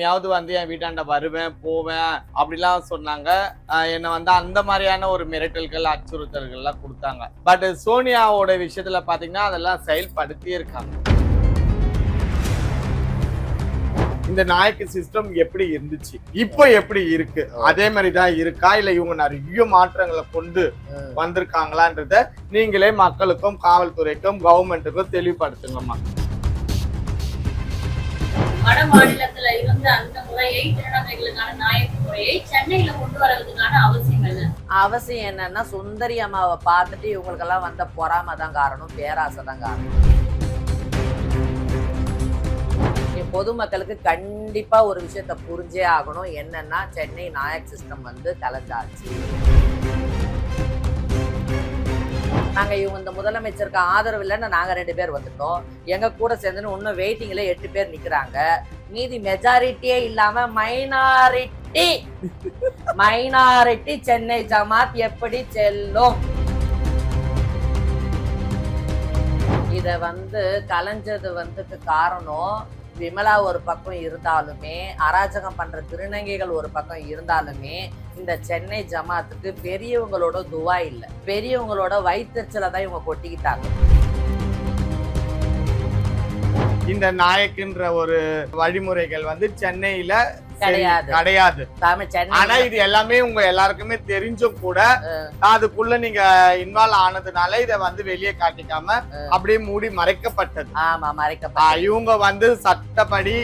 யாவது வந்து என் வீட்டாண்ட வருவேன் போவேன் அப்படிலாம் சொன்னாங்க. என்னை வந்து அந்த மாதிரியான ஒரு மிரட்டல்கள் அச்சுறுத்தல்கள்லாம் கொடுத்தாங்க. பட் சோனியாவோட விஷயத்துல பாத்தீங்கன்னா அதெல்லாம் செயல்படுத்தியே இருக்காங்க. இந்த நாயக்கு சிஸ்டம் எப்படி இருந்துச்சு, இப்போ எப்படி இருக்கு, அதே மாதிரிதான் இருக்கா இல்ல இவங்க நிறைய மாற்றங்களை கொண்டு வந்திருக்காங்களான்றத நீங்களே மக்களுக்கும் காவல்துறைக்கும் கவர்மெண்ட்டுக்கும் தெளிவுபடுத்துங்கம்மா. வட மாநிலத்துல இருந்து அந்த முறையை திருநங்கைகளுக்கான நாயக்கு முறையை சென்னையில கொண்டு வரதுக்கான அவசியம் என்ன? அவசியம் என்னன்னா சுந்தரி அம்மாவை பார்த்துட்டு இவங்களுக்கெல்லாம் வந்த பொறாமை தான் காரணம், பேராசை தான் காரணம். பொதுமக்களுக்கு கண்டிப்பா ஒரு விஷயத்த புரிஞ்சே ஆகணும். என்னன்னா சென்னை நாயக் சிஸ்டம் வந்து கலைஞ்சாச்சு. நாங்க இவங்க இந்த முதலமைச்சருக்கு ஆதரவு இல்லைன்னு நாங்க 2 பேர் வந்துட்டோம். எங்க கூட சேர்ந்து இன்னும் வெயிட்டிங்ல 8 பேர் நிக்கிறாங்க. மீதி மெஜாரிட்டியே இல்லாம மைனாரிட்டி சென்னை ஜமாத் எப்படி செல்லும்? இத வந்து கலைஞ்சது காரணம் விமலா ஒரு பக்கம் இருந்தாலுமே, அராஜகம் பண்ற திருநங்கைகள் ஒரு பக்கம் இருந்தாலுமே, இந்த சென்னை ஜமாத்துக்கு பெரியவங்களோட துவா இல்லை, பெரியவங்களோட வயிற்றுச்சலை தான் இவங்க கொட்டிக்கிட்டாங்க. இந்த நாயக்குன்ற ஒரு வழிமுறைகள் வந்து சென்னையில கிடையாது. ஆனா இது எல்லாமே உங்க எல்லாருக்குமே தெரிஞ்சும் கூட அதுக்குள்ள நீங்க இன்வால்வ் ஆனதுனால இத வந்து வெளியே காட்டிக்காம அப்படியே மூடி மறைக்கப்பட்டது. ஆமா, மறைக்கப்பட்டது. இவங்க வந்து சட்டப்படி,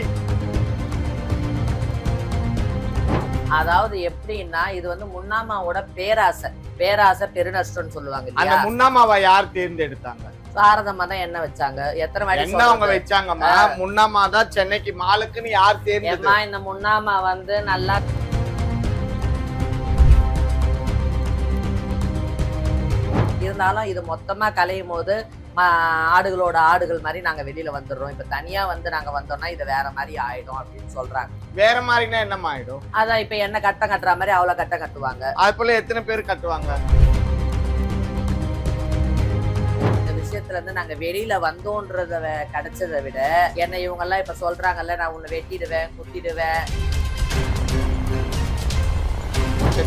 அதாவது எப்படின்னா இது வந்து முன்னாமாவோட பேராசை பெருநஷ்டம்னு சொல்லுவாங்க. அந்த முன்னாமாவை யார் தேர்ந்தெடுத்தாங்க? சாரதம்மா தான் என்ன வச்சாங்க. எத்தனை வாட்டி என்ன அவங்க வச்சாங்கம்மா? முன்னாமா தான் சென்னைக்கு மாலுக்குன்னு யார் தேர்ந்தெடுத்தா? இந்த முன்னாமா வந்து நல்லா இருந்தாலும் இது மொத்தமா கலையும் போது ஆடுகளோட ஆடுகள் மாதிரி நாங்க வெளியில வந்துடுறோம். இப்ப தனியா வந்து நாங்க வந்தோம்னா இது வேற மாதிரி ஆயிடும் அப்படின்னு சொல்றாங்க. வேற மாதிரினா என்னமா ஆயிடும்? அதான் இப்ப என்ன கட்டம் கட்டுற மாதிரி அவ்வளவு கட்டம் கட்டுவாங்க. அது போல எத்தனை பேர் கட்டுவாங்க? விஷயத்துல இருந்து நாங்க வெளியில வந்தோன்றத கிடைச்சதை விட என்ன இவங்க எல்லாம் இப்ப சொல்றாங்கல்ல, நான் உன்னை வெட்டிடுவேன் குத்திடுவேன்.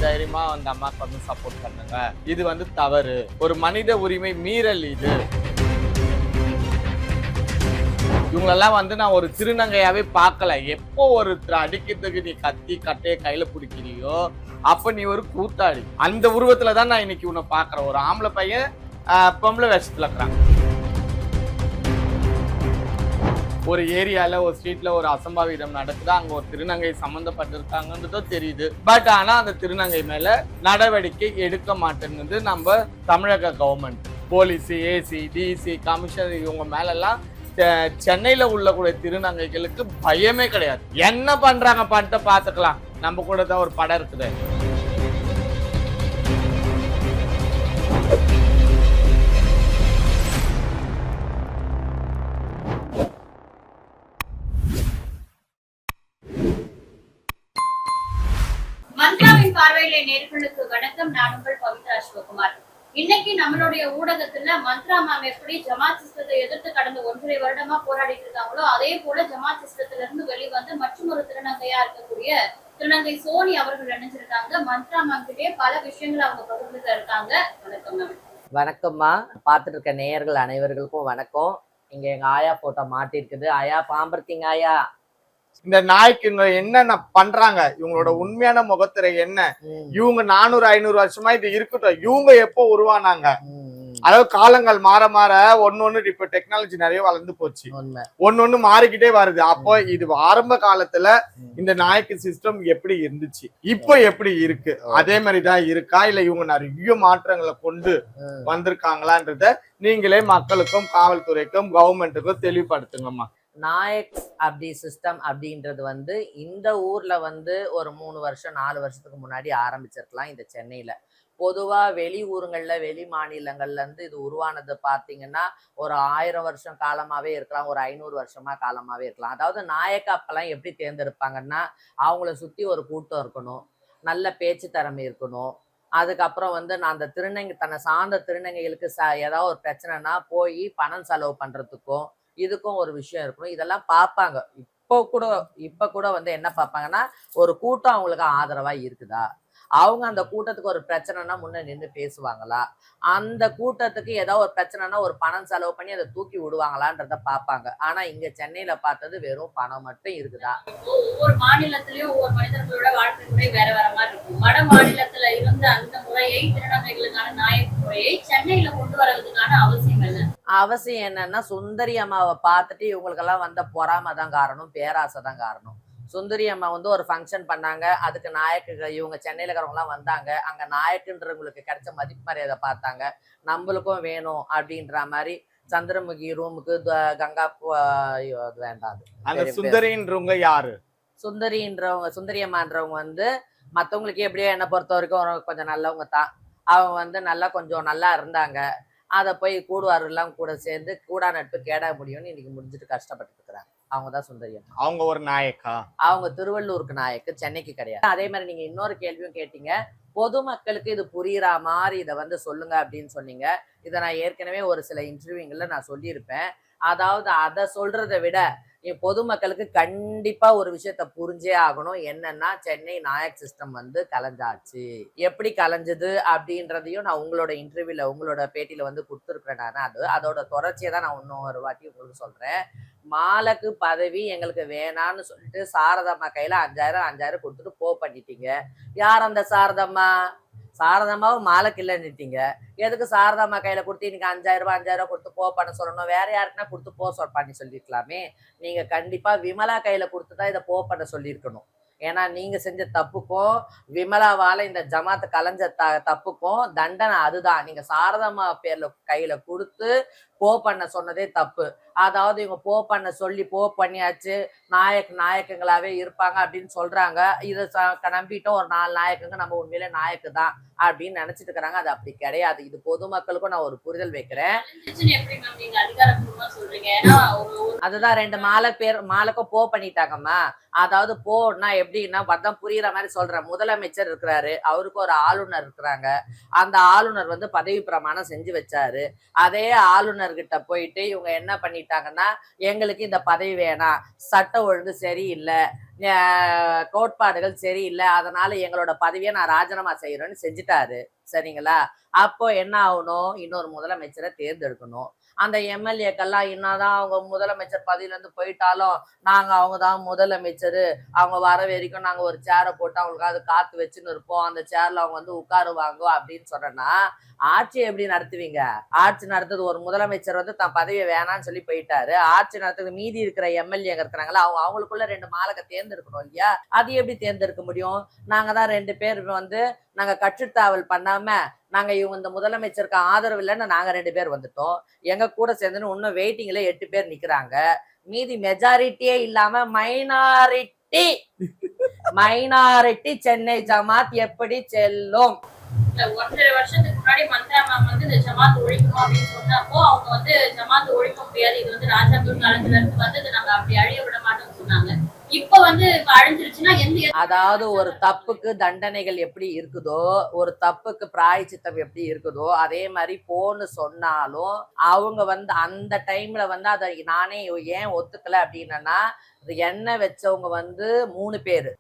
தைரியமா அந்த அம்மாக்கு வந்து சப்போர்ட் பண்ணுங்க. இது வந்து தவறு, ஒரு மனித உரிமை மீறல். இது இவங்களெல்லாம் வந்து நான் ஒரு திருநங்கையாவே பார்க்கல. எப்போ ஒரு அடிக்கிறதுக்கு நீ கத்தி கட்டையை கையில பிடிக்கிறியோ அப்ப நீ ஒரு கூத்தாடி. அந்த உருவத்துலதான் நான் இன்னைக்கு உன்னை பாக்குறேன். ஒரு ஆம்பளை பையன் பொம்பளை வேஷத்துல இருக்கிறாங்க. ஒரு ஏரியால ஒரு ஸ்ட்ரீட்ல ஒரு அசம்பாவிதம் நடக்குது, அங்க ஒரு திருநங்கை சம்பந்தப்பட்டிருக்காங்கன்றதோ தெரியுது. பட் ஆனா அந்த திருநங்கை மேல நடவடிக்கை எடுக்க மாட்டேங்குது நம்ம தமிழக government. Police, AC, DC, commissioner இவங்க மேல எல்லாம் சென்னையில உள்ளக்கூடிய திருநங்கைகளுக்கு பயமே கிடையாது. என்ன பண்றாங்க பண்ணிட்டு பாத்துக்கலாம், நம்ம கூட தான் ஒரு படம் இருக்குது. மந்த்ராவின் பார்வையிலே நேர்களுக்கு வணக்கம். நான் உங்கள் பவித்ரா சிவகுமார். இன்னைக்கு நம்மளுடைய ஊடகத்துல மந்த்ரா மேம் எப்படி ஜமாத் சிஸ்டத்தை எதிர்த்து கடந்த 1.5 வருடமா போராடிட்டு இருக்காங்களோ அதே போல ஜமாத் சிஸ்டத்துல இருந்து வெளிவந்து மற்றும் ஒரு திருநங்கையா இருக்கக்கூடிய திருநங்கை சோனி அவர்கள் நினைச்சிருக்காங்க. மந்த்ரா மேம் கிட்டே பல விஷயங்கள் அவங்க பகிர்ந்துட்டு இருக்காங்க. வணக்கம் மேம். வணக்கம்மா. பார்த்துட்டு இருக்க நேயர்கள் அனைவர்களுக்கும் வணக்கம். இங்க எங்க ஆயா போட்டோ மாட்டிருக்குது. ஆயா பாம்பர்த்தீங்க ஆயா. இந்த நாய்க்குங்க என்னென்ன பண்றாங்க, இவங்களோட உண்மையான முகத்திரை என்ன? இவங்க 400-500 வருஷமா இது இருக்கட்டும். இவங்க எப்போ உருவானாங்க? அதாவது காலங்கள் மாற மாற ஒன்னொன்னு இப்ப டெக்னாலஜி நிறைய வளர்ந்து போச்சு, ஒன்னொன்னு மாறிக்கிட்டே வருது. அப்போ இது ஆரம்ப காலத்துல இந்த நாய்க்கு சிஸ்டம் எப்படி இருந்துச்சு, இப்போ எப்படி இருக்கு, அதே மாதிரிதான் இருக்கா இல்ல இவங்க நிறைய மாற்றங்களை கொண்டு வந்திருக்காங்களான்றத நீங்களே மக்களுக்கும் காவல்துறைக்கும் கவர்மெண்ட்டுக்கும் தெளிவுபடுத்துங்கம்மா. நாயக் அப்படி சிஸ்டம் அப்படின்றது வந்து இந்த ஊர்ல வந்து ஒரு 3 வருஷம் 4 வருஷத்துக்கு முன்னாடி ஆரம்பிச்சிருக்கலாம். இந்த சென்னையில பொதுவா வெளி ஊருங்கள்ல வெளி மாநிலங்கள்ல இருந்து இது உருவானது பார்த்தீங்கன்னா ஒரு 1000 வருஷம் காலமாவே இருக்கலாம், ஒரு 500 வருஷமா காலமாவே இருக்கலாம். அதாவது நாயக்க அப்பெல்லாம் எப்படி தேர்ந்தெடுப்பாங்கன்னா அவங்கள சுத்தி ஒரு கூட்டம் இருக்கணும், நல்ல பேச்சு திறமை இருக்கணும். அதுக்கப்புறம் வந்து நான் அந்த தன்னை சார்ந்த திருநங்கைகளுக்கு ஏதாவது ஒரு பிரச்சனைனா போய் பணம் செலவு பண்றதுக்கும் இதுக்கும் ஒரு விஷயம் இருக்கணும். இதெல்லாம் பார்ப்பாங்க. இப்ப கூட வந்து என்ன பார்ப்பாங்கன்னா, ஒரு கூட்டம் அவங்களுக்கு ஆதரவா இருக்குதா, அவங்க அந்த கூட்டத்துக்கு ஒரு பிரச்சனைனா முன்ன நின்று பேசுவாங்களா, அந்த கூட்டத்துக்கு ஏதாவது ஒரு பிரச்சனைனா ஒரு பணம் செலவு பண்ணி அதை தூக்கி விடுவாங்களான்றத பார்ப்பாங்க. ஆனா இங்க சென்னையில பார்த்தது வெறும் பணம் மட்டும் இருக்குதா. ஒவ்வொரு மாநிலத்திலயும் ஒவ்வொரு மனிதர்களோட வாழ்க்கை முறை வேற வேற மாதிரி இருக்கும். வட மாநிலத்துல இருந்த அந்த முறையை, திருநங்கைகளுக்கான நாயக் முறையை சென்னையில கொண்டு வரதுக்கான அவசியம் என்ன? அவசியம் என்னன்னா, சுந்தரி அம்மாவை பார்த்துட்டு இவங்களுக்கெல்லாம் வந்த பொறாமை தான் காரணம், பேராசை தான் காரணம். சுந்தரி அம்மா வந்து ஒரு ஃபங்க்ஷன் பண்ணாங்க, அதுக்கு நாயக்குகள் இவங்க சென்னையில இருக்கிறவங்கலாம் வந்தாங்க, அங்க நாயக்குன்றவங்களுக்கு கிடைச்ச மதிப்பு மரியாதை பார்த்தாங்க, நம்மளுக்கும் வேணும் அப்படின்ற மாதிரி சந்திரமுகி ரூமுக்கு கங்கா ஐயோ அது வேண்டாம். அந்த சுந்தரின்றவங்க யாரு? சுந்தரி அம்மான்றவங்க வந்து மற்றவங்களுக்கு எப்படியோ என்னை பொறுத்த வரைக்கும் கொஞ்சம் நல்லவங்க தான். அவங்க வந்து நல்லா கொஞ்சம் நல்லா இருந்தாங்க. அதை போய் கூடுவாரெல்லாம் கூட சேர்ந்து கூடா நட்பு கேட முடியும்னு இன்னைக்கு முடிஞ்சுட்டு கஷ்டப்பட்டு இருக்கிறாங்க. அவங்க தான் சுந்தரி அம்மா. அவங்க ஒரு நாயக்கா? அவங்க திருவள்ளூருக்கு நாயக்கு, சென்னைக்கு கிடையாது. அதே மாதிரி நீங்க இன்னொரு கேள்வியும் கேட்டீங்க, பொதுமக்களுக்கு இது புரியுற மாதிரி இதை வந்து சொல்லுங்க அப்படின்னு சொன்னீங்க. இதை நான் ஏற்கனவே ஒரு சில இன்டர்வியூங்கள்ல நான் சொல்லியிருப்பேன். அதாவது அதை சொல்றதை விட பொதுமக்களுக்கு கண்டிப்பா ஒரு விஷயத்த புரிஞ்சே ஆகணும். என்னன்னா, சென்னை நாயக் சிஸ்டம் வந்து கலைஞ்சாச்சு. எப்படி கலைஞ்சது அப்படின்றதையும் நான் உங்களோட இன்டர்வியூல உங்களோட பேட்டியில வந்து கொடுத்துருக்கிறேன். நான் அதோட தொடர்ச்சியை தான் நான் இன்னும் ஒரு வாட்டி உங்களுக்கு சொல்றேன். மாலைக்கு பதவி எங்களுக்கு வேணான்னு சொல்லிட்டு சாரதாம்மா கையில 5000 கொடுத்துட்டு பண்ணிட்டீங்க. யார் அந்த சாரதாம்மா? சாரதாம்மாவும் மாலைக்கு இல்லைன்னுட்டீங்க. எதுக்கு சாரதாம்மா கையில கொடுத்து இன்னைக்கு 5000 கொடுத்து பண்ண சொல்லணும்? வேற யாருக்குன்னா கொடுத்து பண்ணி சொல்லிருக்கலாமே. நீங்க கண்டிப்பா விமலா கையில கொடுத்துதான் இதை பண்ண சொல்லியிருக்கணும். ஏன்னா நீங்க செஞ்ச தப்புக்கும் விமலாவால இந்த ஜமாத்தை கலைஞ்ச தப்புக்கும் தண்டனை அதுதான். நீங்க சாரதாம்மா பேர்ல கையில கொடுத்து பண்ண சொன்னதே தப்பு. அதாவது இவங்க பண்ண சொல்லி பண்ணியாச்சு, நாயக்கங்களாவே இருப்பாங்க அப்படின்னு சொல்றாங்க. இதை நம்பிட்டோம் ஒரு 4 நாயக்கங்க நம்ம உண்மையிலே நாயக்கு தான் அப்படின்னு நினைச்சிட்டு இருக்கிறாங்க. அது அப்படி கிடையாது. இது பொதுமக்களுக்கும் நான் ஒரு புரிதல் வைக்கிறேன். அதுதான் 2 மாலைக்கும் பண்ணிட்டாங்கம்மா. அதாவது போனா எப்படின்னா பதம் புரியுற மாதிரி சொல்றேன். முதலமைச்சர் இருக்கிறாரு, அவருக்கு ஒரு ஆளுநர் இருக்கிறாங்க. அந்த ஆளுநர் வந்து பதவி பிரமாணம் செஞ்சு வச்சாரு. அதே ஆளுநர்கிட்ட போயிட்டு இவங்க என்ன பண்ணிட்டாங்கன்னா, எங்களுக்கு இந்த பதவி வேணாம், சட்ட ஒழுங்கு சரியில்லை, கோட்பாடுகள் சரியில்லை, அதனால எங்களோட பதவியை நான் ராஜினாமா செய்யறேன்னு செஞ்சுட்டாரு. சரிங்களா? அப்போ என்ன ஆகணும்? இன்னொரு முதலமைச்சரை தேர்ந்தெடுக்கணும். அந்த எம்எல்ஏக்கெல்லாம் என்னதான் அவங்க முதலமைச்சர் பதவியில இருந்து போயிட்டாலும் நாங்க அவங்கதான் முதலமைச்சர், அவங்க வர வரைக்கும் நாங்க ஒரு சேரை போட்டு அவங்களுக்கு அது காத்து வச்சுன்னு இருப்போம், அந்த சேர்ல அவங்க வந்து உட்காருவாங்க அப்படின்னு சொன்னா ஆட்சி எப்படி நடத்துவீங்க? ஆட்சி நடத்துறது ஒரு முதலமைச்சர் வந்து தன் பதவியை வேணான்னு சொல்லி போயிட்டாரு. ஆட்சி நடத்துறது மீதி இருக்கிற எம்எல்ஏங்க இருக்கிறாங்களா, அவங்களுக்குள்ள 2 மாலைக்க தேர்ந்தெடுக்கணும் இல்லையா? அது எப்படி தேர்ந்தெடுக்க முடியும்? நாங்க தான் 2 பேர் வந்து நாங்க கட்சித்தாவல் பண்ணாம நாங்க இவங்க இந்த முதலமைச்சருக்கு ஆதரவு இல்லைன்னு நாங்க 2 பேர் வந்துட்டோம். எங்க கூட சேர்ந்துன்னு இன்னும் வெயிட்டிங்ல 8 பேர் நிக்கிறாங்க. மீதி மெஜாரிட்டியே இல்லாம மைனாரிட்டி சென்னை ஜமாத் எப்படி செல்லும்? 1.5 வருஷத்துக்கு முன்னாடி மந்த்ரா மேம் வந்து இந்த ஜமாத் ஒழிக்கணும் அப்படின்னு சொன்னப்போ அவங்க வந்து ஜமாத் ஒழிக்க முடியாது, இது வந்து ராஜாபுரம் காலத்துல இருந்து வந்து நாங்க அப்படி அழிய விட மாட்டோம்னு சொன்னாங்க. இப்ப வந்து அழிஞ்சிருச்சுன்னா அதாவது ஒரு தப்புக்கு தண்டனைகள் எப்படி இருக்குதோ, ஒரு தப்புக்கு பிராயச்சித்தம் எப்படி இருக்குதோ, அதே மாதிரி சொன்னாலும் அவங்க வந்து அந்த டைம்ல வந்து அதை நானே ஏன் ஒத்துக்கல அப்படின்னா, எண்ணெய் வச்சவங்க வந்து 3 பேரு,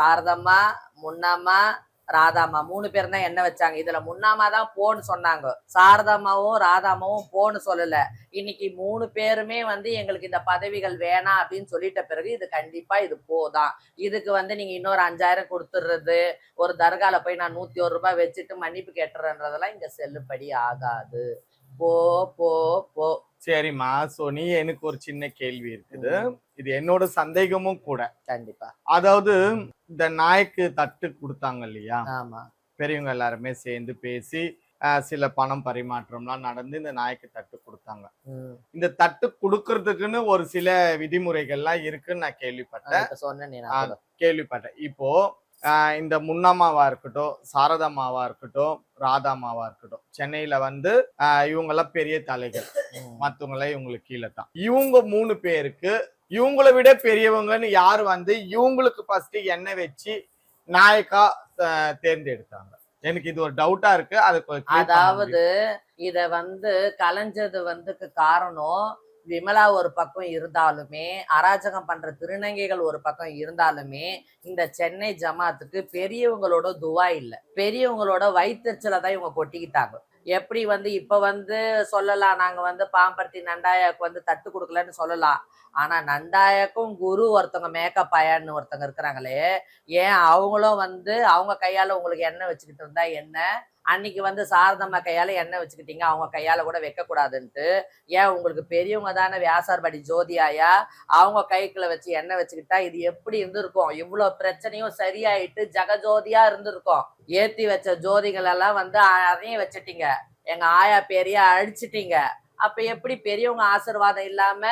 சாரதம்மா, முன்னம்மா, ராதாமா 3 பேர் தான் என்ன வச்சாங்க. இதுல முன்னாமா தான் சொன்னாங்க, சாரதாமாவும் ராதாமாவும் சொல்லல. இன்னைக்கு 3 பேருமே வந்து எங்களுக்கு இந்த பதவிகள் வேணாம் அப்படின்னு சொல்லிட்ட பிறகு இது கண்டிப்பா இது போதான். இதுக்கு வந்து நீங்க இன்னொரு 5000 கொடுத்துடுறது, ஒரு தர்கால போய் நான் 101 ரூபாய் வச்சுட்டு மன்னிப்பு கேட்டுறதுலாம் இங்க செல்லுபடி ஆகாது. போ போ போ. சரிம்மா, சோ நீ எனக்கு ஒரு சின்ன கேள்வி இருக்குது, இது என்னோட சந்தேகமும் கூட. கண்டிப்பா. அதாவது இந்த நாய்க்கு தட்டு கொடுத்தாங்க இல்லையா, ஆமா, பெரியவங்க எல்லாருமே சேர்ந்து பேசி சில பணம் பரிமாற்றம்லாம் நடந்து இந்த நாய்க்கு தட்டு கொடுத்தாங்க. இந்த தட்டு கொடுக்கறதுக்குன்னு ஒரு சில விதிமுறைகள்லாம் இருக்குன்னு நான் கேள்விப்பட்டேன். இப்போ இந்த முன்னம்மாவா இருக்கட்டும், சாரதாம்மாவா இருக்கட்டும், ராதாம்மாவா இருக்கட்டும், சென்னையில வந்து இவங்க எல்லாம் பெரிய தலைகள், மத்தவங்களாம் இவங்களுக்கு கீழே தான். இவங்க 3 பேருக்கு இவங்களை விட பெரியவங்கன்னு யாரு வந்து இவங்களுக்கு ஃபர்ஸ்ட் எண்ணெய் வச்சு நாயக்கா தேர்ந்தெடுத்தாங்க? எனக்கு இது ஒரு டவுட்டா இருக்கு. அதாவது இத வந்து கலைஞ்சது வந்து காரணம் விமலா ஒரு பக்கம் இருந்தாலுமே, அராஜகம் பண்ற திருநங்கைகள் ஒரு பக்கம் இருந்தாலுமே, இந்த சென்னை ஜமாத்துக்கு பெரியவங்களோட துவா இல்ல. பெரியவங்களோட வயித்தெரிச்சல தான் இவங்க கொட்டிக்கிட்டாங்க. எப்படி இப்ப சொல்லலாம், நாங்க பாம்பர்த்தி நண்டாயாக்கு தட்டு கொடுக்கலன்னு சொல்லலாம். ஆனா நண்டாயாக்கும் குரு ஒருத்தவங்க மேக்கப் ஆயான்னு ஒருத்தவங்க இருக்கிறாங்களே, ஏன் அவங்களும் அவங்க கையால உங்களுக்கு எண்ணெய் வச்சுக்கிட்டு இருந்தா என்ன? அன்னைக்கு சாரதம்மா கையால எண்ணெய் வச்சுக்கிட்டீங்க, அவங்க கையால கூட வைக்க கூடாதுன்ட்டு. ஏன் உங்களுக்கு பெரியவங்க தானே வியாசார்படி ஜோதியாயா, அவங்க கைக்குள்ள வச்சு எண்ணெய் வச்சுக்கிட்டா இது எப்படி இருந்திருக்கும்? இவ்வளவு பிரச்சனையும் சரியாயிட்டு ஜெகஜோதியா இருந்திருக்கும். ஏத்தி வச்ச ஜோதிகள் எல்லாம் அதையும் வச்சுட்டீங்க, எங்க ஆயா பேரைய அழிச்சிட்டீங்க. அப்ப எப்படி பெரியவங்க ஆசீர்வாதம் இல்லாம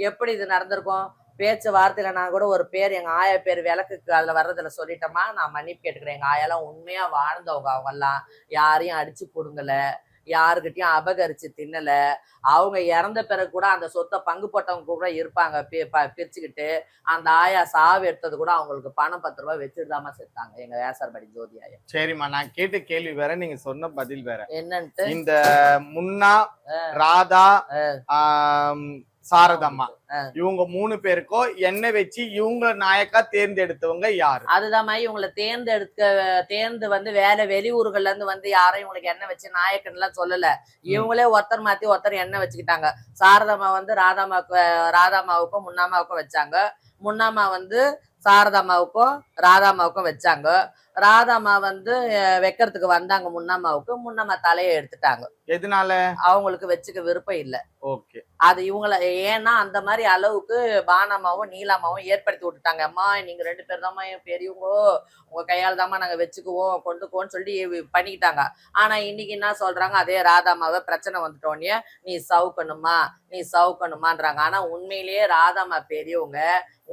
எப்படி இது நடந்திருக்கும்? பேச்சு வார்த்தையில நான் கூட ஒரு பேர், எங்க ஆயா பேர் விளக்குக்கு அதுல வர்றதுல சொல்லிட்டோமா, நான் மன்னிப்பு கேட்டுக்கிறேன். எங்க ஆயாலாம் உண்மையா வாழ்ந்தவங்க, அவங்க எல்லாம் யாரையும் அடிச்சு புடுங்கல, யாருக்கிட்டையும் அபகரிச்சு தின்னல. அவங்க இறந்த பிறகு கூட அந்த சொத்தை பங்கு போட்டவங்க கூட இருப்பாங்க, பிரிச்சுக்கிட்டு. அந்த ஆயா சாவு எடுத்தது கூட அவங்களுக்கு பணம் 10 ரூபாய் வச்சுட்டுதாமா செத்தாங்க, எங்க வேசார்படி ஜோதி ஆயா. சரிம்மா, நான் கேட்ட கேள்வி வேற, நீங்க சொன்ன பதில் வேற. என்னன்ட்டு? இந்த முன்னா, ராதா, சாரதம்மா, இவங்க 3 பேருக்கோ எண்ணெய் வச்சு இவங்க நாயக்கா தேர்ந்தெடுத்தவங்க யாரு? அதுதான் இவங்களை தேர்ந்து வேற வெளியூர்கள்ல இருந்து யாரும் இவங்களுக்கு எண்ணெய் வச்சு நாயக்கன் எல்லாம் சொல்லல. இவங்களே ஒருத்தர் மாத்தி ஒருத்தர் எண்ணெய் வச்சுக்கிட்டாங்க. சாரதம்மா ராதாமாவுக்கும் முன்னாமாவுக்கும் வச்சாங்க. முன்னாமா சாரதாமாவுக்கும் ராதாமாவுக்கும் வச்சாங்க. ராதாமா வைக்கிறதுக்கு வந்தாங்க முன்னாமாவுக்கு, முன்னாமா தலையை எடுத்துட்டாங்க. எதனால? அவங்களுக்கு வச்சுக்க விருப்பம் இல்ல. ஓகே. அது இவங்கள ஏன்னா அந்த மாதிரி அளவுக்கு பானமாவும் நீலாமாவும் ஏற்படுத்தி விட்டுட்டாங்க. அம்மா நீங்க 2 பேர் தாம்மா பெரியவங்க, உங்க கையால் தாம்மா நாங்க வச்சுக்குவோம் கொண்டுக்குவோன்னு சொல்லி பண்ணிக்கிட்டாங்க. ஆனா இன்னைக்கு என்ன சொல்றாங்க, அதே ராதாமாவை பிரச்சனை வந்துட்டோன்னே நீ சவுக்கணுமான்றாங்க. ஆனா உண்மையிலேயே ராதாமா பெரியவங்க,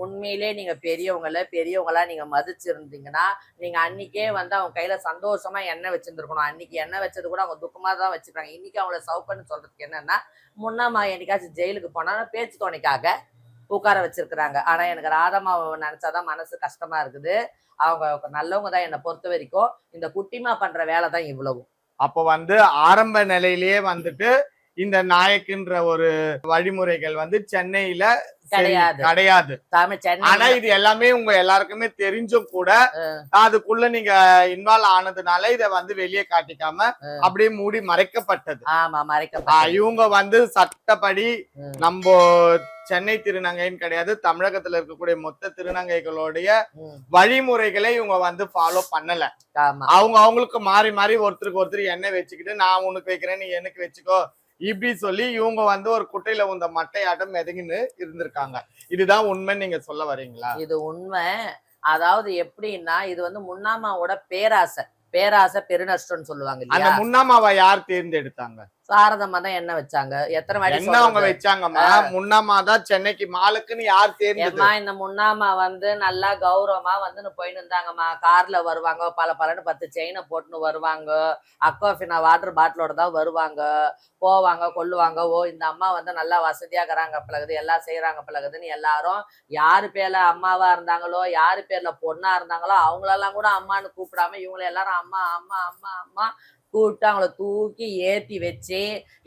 உண்மையிலே நீங்க பெரியவங்களா நீங்க மதிச்சிருந்தீங்கன்னா, நீங்க அன்னைக்கே அவங்க கையில சந்தோஷமா எண்ணெய் வச்சிருந்துருக்கணும். அன்னைக்கு எண்ணெய் வச்சது கூட அவங்க துக்கமா தான் வச்சிருக்காங்க. இன்னைக்கு அவங்கள சவுக்கன்னு சொல்றதுக்கு என்னன்னா, முன்னாமா என்னைக்காச்சும் ஜெயிலுக்கு போனா பேச்சு துணைக்காக உட்கார வச்சிருக்கிறாங்க. ஆனா எனக்கு ராதாமாவை நினைச்சாதான் மனசு கஷ்டமா இருக்குது. அவங்க நல்லவங்க தான் என்னை பொறுத்த வரைக்கும். இந்த குட்டிமா பண்ற வேலை தான் இவ்வளவும். அப்ப ஆரம்ப நிலையிலேயே இந்த நாயக்குன்ற ஒரு வழிமுறைகள் சென்னையில கிடையாது. ஆனா இது எல்லாமே உங்க எல்லாருக்குமே தெரிஞ்சும் கூட அதுக்குள்ள நீங்க இன்வால்வ் ஆனதுனால இத வெளியே காட்டிக்காம அப்படியே மூடி மறைக்கப்பட்டது. ஆமா, மறைக்கப்பட்டது. இவங்க சட்டப்படி நம்ம சென்னை திருநங்கைன்னு கிடையாது, தமிழகத்துல இருக்கக்கூடிய மொத்த திருநங்கைகளுடைய வழிமுறைகளை இவங்க ஃபாலோ பண்ணல. அவங்களுக்கு மாறி மாறி ஒருத்தருக்கு ஒருத்தர் எண்ணெய் வச்சுக்கிட்டு, நான் உனக்கு வைக்கிறேன் நீ எனக்கு வச்சுக்கோ இப்படி சொல்லி இவங்க ஒரு குட்டையில உந்த மட்டையாட்டம் மெதங்கின்னு இருந்திருக்காங்க. இதுதான் உண்மை நீங்க சொல்ல வரீங்களா? இது உண்மை. அதாவது எப்படின்னா, இது முன்னாமாவோட பேராசை பெருநஷ்டம்னு சொல்லுவாங்க. அந்த முன்னாமாவை யார் தேர்ந்தெடுத்தாங்க? சாரதம்மா தான் எண்ணெய் வச்சாங்க. எத்தனை வாட்டி என்ன அவங்க வச்சாங்கம்மா? முன்னாமா தான் சென்னைக்கு மாலுக்குன்னு யார் தேர்ந்தெடுத்தா? இந்த முன்னாமா நல்லா கௌரவமா போயின்னு இருந்தாங்கம்மா. கார்ல வருவாங்க, பல 10 செயினை போட்டுன்னு வருவாங்க. அக்வாஃபினா வாட்டர் பாட்டிலோட தான் வருவாங்க, போவாங்க, கொள்ளுவாங்க. ஓ இந்த அம்மா நல்லா வசதியாகிறாங்க பிளகுது, எல்லாம் செய்யறாங்க பிளகுதுன்னு எல்லாரும் யாரு பேர்ல அம்மாவா இருந்தாங்களோ, யாரு பேர்ல பொண்ணா இருந்தாங்களோ அவங்களெல்லாம் கூட அம்மான்னு கூப்பிடாம இவங்களை எல்லாரும் அம்மா அம்மா அம்மா அம்மா கூப்பிட்டு அவங்கள தூக்கி ஏத்தி வச்சு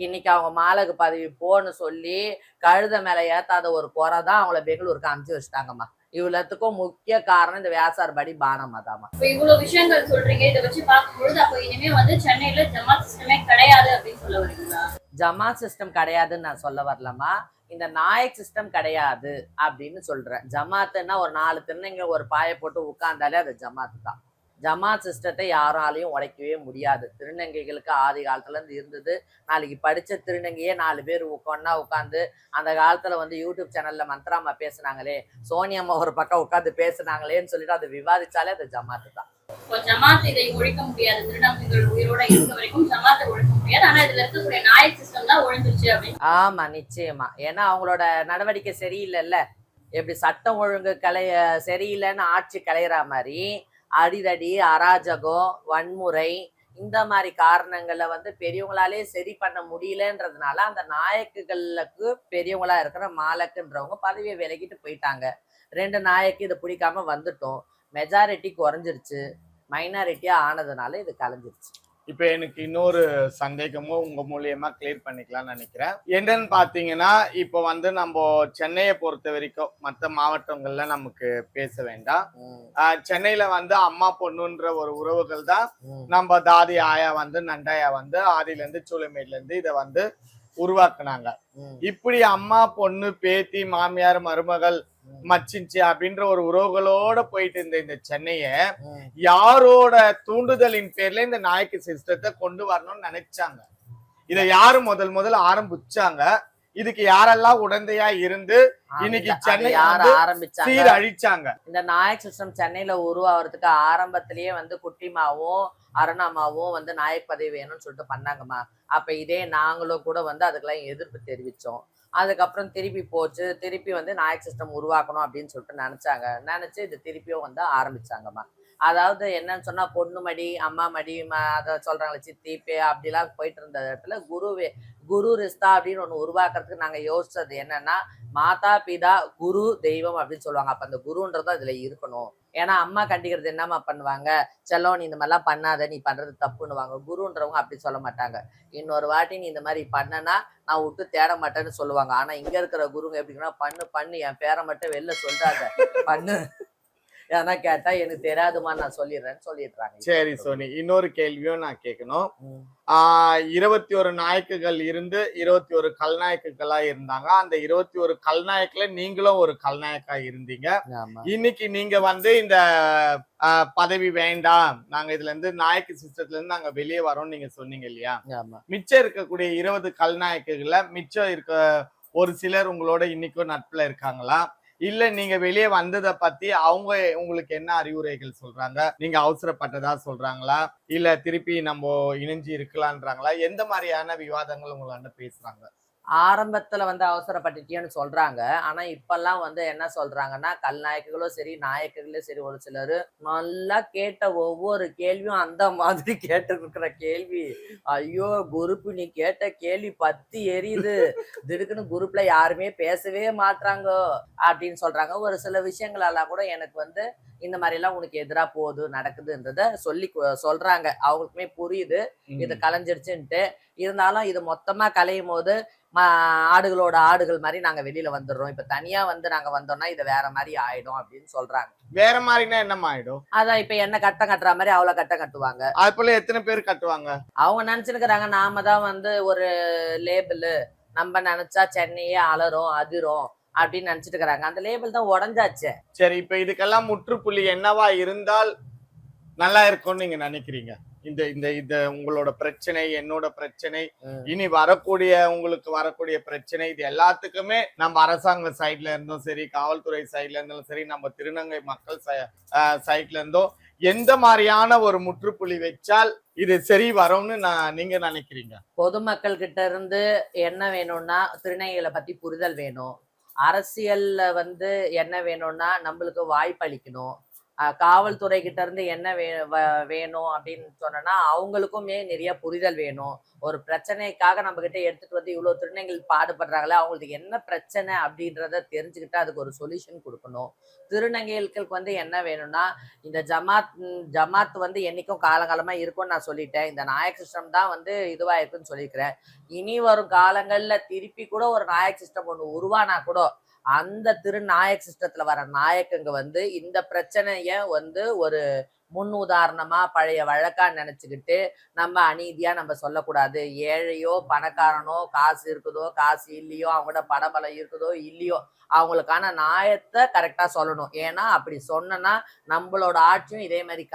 இன்னைக்கு அவங்க மாலகு பதவி போன்னு சொல்லி கழுத மேல ஏத்தாத ஒரு குறை தான் அவங்கள பெங்களூருக்கு அனுப்பிச்சு வச்சுட்டாங்கம்மா. இவ்வளவுக்கும் முக்கிய காரணம் இந்த வியாசார்படி பானம்மா தாமா. இவ்வளவு விஷயங்கள் சொல்றீங்க, இதை வச்சு பார்க்கும்பொழுது அப்ப இனிமே சென்னையில ஜமாத் சிஸ்டமே கிடையாது அப்படின்னு சொல்ல வரீங்களா? ஜமாத் சிஸ்டம் கிடையாதுன்னு நான் சொல்ல வரலமா, இந்த நாயக் சிஸ்டம் கிடையாது அப்படின்னு சொல்றேன். ஜமாத்துன்னா ஒரு 4 திருநங்க ஒரு பாயை போட்டு உட்கார்ந்தாலே அது ஜமாத்து தான். ஜமாத் சிஸ்டத்தை யாராலையும் உடைக்கவே முடியாது. திருநங்கைகளுக்கு ஆதி காலத்துல இருந்து இருந்தது. நாளைக்கு படிச்ச திருநங்கையே 4 பேர் ஒன்னா உட்காந்து அந்த காலத்துல யூடியூப் சேனல்ல மந்த்ராமா பேசுனாங்களே, சோனியம்மா ஒரு பக்கம் உட்காந்து பேசுனாங்களேன்னு சொல்லிட்டு அதை விவாதிச்சாலே அது ஜமாத்து தான். ஜமாத் இதை ஒழிக்க முடியாது, திருநங்கைகள் உயிரோட இருக்க வரைக்கும் ஜமாத்தை ஒழிக்க முடியாது. ஆனா இதுல இருக்கக்கூடிய நாயக் சிஸ்டம் தான் ஒழிஞ்சிருச்சு அப்படின்னு. ஆமா, நிச்சயமா. ஏன்னா அவங்களோட நடவடிக்கை சரியில்லைல்ல. எப்படி சட்டம் ஒழுங்கு சரியில்லைன்னு ஆட்சி கலையிற மாதிரி அடிதடி, அராஜகம், வன்முறை இந்த மாதிரி காரணங்களை பெரியவங்களாலே சரி பண்ண முடியலன்றதுனால அந்த நாயக்குகளுக்கு பெரியவங்களா இருக்கிற மாலக்குன்றவங்க பதவியை விலகிட்டு போயிட்டாங்க. 2 நாயக்கு இதை பிடிக்காம வந்துட்டோம். மெஜாரிட்டி குறைஞ்சிருச்சு, மைனாரிட்டியா ஆனதுனால இது கலைஞ்சிருச்சு. இப்ப எனக்கு இன்னொரு சந்தேகமும் உங்க மூலியமா கிளியர் பண்ணிக்கலாம்னு நினைக்கிறேன். என்னன்னு பாத்தீங்கன்னா, இப்ப வந்து நம்ம சென்னையை பொறுத்த வரைக்கும் மத்த மாவட்டங்கள்ல நமக்கு பேச வேண்டாம். சென்னையில வந்து அம்மா பொண்ணுன்ற ஒரு உறவுகள் தான் நம்ம தாதி ஆயா வந்து நண்டாயா வந்து ஆதியில இருந்து சூளமேட்ல இருந்து இதை வந்து உருவாக்குனாங்க. இப்படி அம்மா பொண்ணு பேத்தி மாமியார் மருமகள் மச்சின்ச்சி அப்படின்ற ஒரு உறவுகளோட போயிட்டு இருந்த இந்த சென்னைய யாரோட தூண்டுதலின் பேர்ல இந்த நாயக்கு சிஸ்டத்தை கொண்டு வரணும்னு நினைச்சாங்க? இதை யாரு முதல் ஆரம்பிச்சாங்க? இதுக்கு யாரெல்லாம் உடந்தையா இருந்து இன்னைக்கு சென்னை சீரழிச்சாங்க? இந்த நாயக் சிஸ்டம் சென்னையில உருவாகிறதுக்கு ஆரம்பத்திலேயே வந்து குட்டிமாவும் அருணாமாவும் வந்து நாயக் பதவி வேணும்னு சொல்லிட்டு பண்ணாங்கம்மா. அப்ப இதே நாங்களும் கூட வந்து அதுக்கெல்லாம் எதிர்ப்பு தெரிவிச்சோம். அதுக்கப்புறம் திருப்பி போச்சு, திருப்பி வந்து நாயக் சிஸ்டம் உருவாக்கணும் அப்படின்னு சொல்லிட்டு நினைச்சு இது திருப்பியும் வந்து ஆரம்பிச்சாங்கம்மா. அதாவது என்னன்னு சொன்னா பொண்ணு மடி அம்மா மடி அதை சொல்றாங்களே சித்தி பே அப்படிலாம் போயிட்டு இருந்த இடத்துல குரு ரிஸ்தா அப்படின்னு ஒண்ணு உருவாக்குறதுக்கு நாங்க யோசிச்சது என்னன்னா, மாதா பிதா குரு தெய்வம் அப்படின்னு சொல்லுவாங்க. அப்ப அந்த குருன்றதும் இதுல இருக்கணும். ஏன்னா அம்மா கண்டிக்கிறது என்னம்மா பண்ணுவாங்க, செல்லம் நீ இந்த மாதிரிலாம் பண்ணாத, நீ பண்றது தப்புன்னுவாங்க. குருன்றவங்க அப்படி சொல்ல மாட்டாங்க. இன்னொரு வாட்டி நீ இந்த மாதிரி பண்ணனா நான் விட்டு தேட மாட்டேன்னு சொல்லுவாங்க. ஆனா இங்க இருக்கிற குருங்க எப்படின்னா, பண்ணு என் பேரை மட்டும் வெளில சொல்றாங்க, பண்ணு ஏன்னா கேட்டா எனக்கு தெரியாதுமா நான் சொல்லிடுறேன்னு சொல்லிடுறாங்க. சரி சோனி, இன்னொரு கேள்வியும் நான் கேட்கணும். 21 நாயக்குகள் இருந்து 21 கல்நாயக்குகளா இருந்தாங்க. அந்த 21 கல்நாயக்குல நீங்களும் ஒரு கல்நாயக்கா இருந்தீங்க. இன்னைக்கு நீங்க வந்து இந்த பதவி வேண்டாம், நாங்க இதுல இருந்து நாயக்கு சிஸ்டத்துல இருந்து நாங்க வெளியே வரோம்னு நீங்க சொன்னீங்க இல்லையா? மிச்சம் இருக்கக்கூடிய 20 கல்நாயக்குகள்ல மிச்சம் இருக்க ஒரு சிலர் உங்களோட இன்னைக்கும் நட்புல இருக்காங்களா? இல்ல நீங்க வெளியே வந்ததை பத்தி அவங்க உங்களுக்கு என்ன அறிவுரைகள் சொல்றாங்க? நீங்க அவசரப்பட்டதா சொல்றாங்களா, இல்ல திருப்பி நம்ம இணைஞ்சு இருக்கலான்றாங்களா? எந்த மாதிரியான விவாதங்கள் உங்களாண்ட பேசுறாங்க? ஆரம்பத்துல வந்து அவசரப்பட்டுட்டியோன்னு சொல்றாங்க. ஆனா இப்பெல்லாம் வந்து என்ன சொல்றாங்கன்னா, கல்நாயக்குகளும் சரி நாயக்குகளும் சரி ஒரு சிலரு நல்லா கேட்ட ஒவ்வொரு கேள்வியும் அந்த மாதிரி கேட்டிருக்கிற கேள்வி, ஐயோ குரூப் நீ கேட்ட கேள்வி பத்தி எரியுது, திடுக்குன்னு குரூப்ல யாருமே பேசவே மாட்டாங்க அப்படின்னு சொல்றாங்க. ஒரு சில விஷயங்கள் எல்லாம் கூட எனக்கு வந்து இந்த மாதிரி எல்லாம் உனக்கு எதிரா போகுது நடக்குதுன்றத சொல்றாங்க. அவங்களுக்குமே புரியுது இது கலைஞ்சிருச்சுன்ட்டு. இருந்தாலும் இது மொத்தமா கலையும் போது ஆடுகளோட ஆடுகள் மாதிரி நாங்க வெளியில வந்துடுறோம். இப்ப தனியா வந்து நாங்க வந்தோம்னா இது வேற மாதிரி ஆயிடும் அப்படின்னு சொல்றாங்க. வேற மாதிரினா என்னமா ஆயிடும்? அதான் இப்ப என்ன கட்டம் கட்டுற மாதிரி அவ்வளவு கட்டம் கட்டுவாங்க. அது போல எத்தனை பேர் கட்டுவாங்க? அவங்க நினைச்சுக்கிறாங்க நாம தான் வந்து ஒரு லேபிள், நம்ம நினைச்சா சென்னையே அலறும் அதிரும் அப்படின்னு நினைச்சிட்டு இருக்கிறாங்க. அந்த லேபிள் தான் உடஞ்சாச்சு. சரி, இப்ப இதுக்கெல்லாம் முற்றுப்புள்ளி என்னவா இருந்தால் நல்லா இருக்கும்னு நீங்க நினைக்கிறீங்க? இந்த இந்த இந்த உங்களோட பிரச்சனை, என்னோட பிரச்சனை, இனி வரக்கூடிய உங்களுக்கு வரக்கூடிய பிரச்சனை, இது எல்லாத்துக்குமே நம்ம அரசாங்க சைட்ல இருந்தும் சரி, காவல்துறை சைட்ல இருந்தும் சரி, நம்ம திருநங்கை மக்கள் சைட்ல இருந்தும் எந்த மாதிரியான ஒரு முற்றுப்புள்ளி வச்சால் இது சரி வரும்னு நீங்க நினைக்கிறீங்க? பொதுமக்கள் கிட்ட இருந்து என்ன வேணும்னா திருநங்கைகளை பத்தி புரிதல் வேணும். அரசியல்ல வந்து என்ன வேணும்னா நம்மளுக்கு வாய்ப்பளிக்கணும். காவல்துறை கிட்ட இருந்து என்ன வேணும் அப்படின்னு சொன்னா அவங்களுக்குமே நிறைய புரிதல் வேணும். ஒரு பிரச்சனைக்காக நம்ம கிட்ட எடுத்துட்டு வந்து இவ்வளவு திருநங்கைகள் பாடுபடுறாங்களே, அவங்களுக்கு என்ன பிரச்சனை அப்படின்றத தெரிஞ்சுக்கிட்டு அதுக்கு ஒரு சொல்யூஷன் கொடுக்கணும். திருநங்கைகளுக்கு வந்து என்ன வேணும்னா, இந்த ஜமாத் வந்து என்னைக்கும் காலகாலமா இருக்கும்னு நான் சொல்லிட்டேன். இந்த நாயக் சிஸ்டம் தான் வந்து இதுவா இருக்குன்னு சொல்லியிருக்கிறேன். இனி வரும் காலங்கள்ல திருப்பி கூட ஒரு நாயக் சிஸ்டம் ஒண்ணு உருவானா கூட அந்த திருநாயக் சிஸ்டத்துல வர நாயக்குங்க வந்து இந்த பிரச்சனைய வந்து ஒரு முன் உதாரணமா பழைய வழக்கா நினைச்சுக்கிட்டு நம்ம அநீதியா நம்ம சொல்லக்கூடாது. ஏழையோ பணக்காரனோ, காசு இருக்குதோ காசு இல்லையோ, அவங்களோட படபலம் இருக்குதோ இல்லையோ, அவங்களுக்கான நியாயத்தை கரெக்டா சொல்லணும். ஏன்னா அப்படி சொன்னா நம்மளோட ஆட்சியும் இதே மாதிரி